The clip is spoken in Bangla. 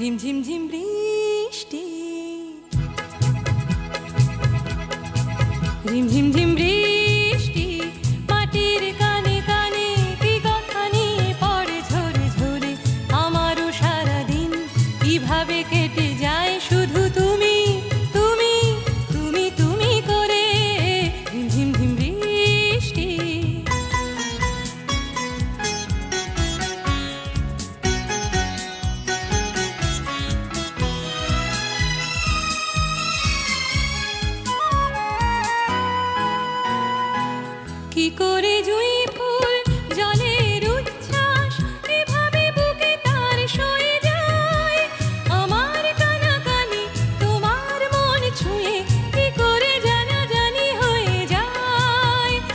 ঝিম ঝিম ঝিম বৃষ্টি, ঝিম ঝিম ঝিম বৃষ্টি, মাটির কানে কানে কি কথা নিয়ে পড়ে ঝরে ঝরে। আমারও সারাদিন কিভাবে কেটে যায় শুধু তুমি তুমি তুমি তুমি করে। ঝিম ঝিম ঝিম বৃষ্টি, কি করে জুই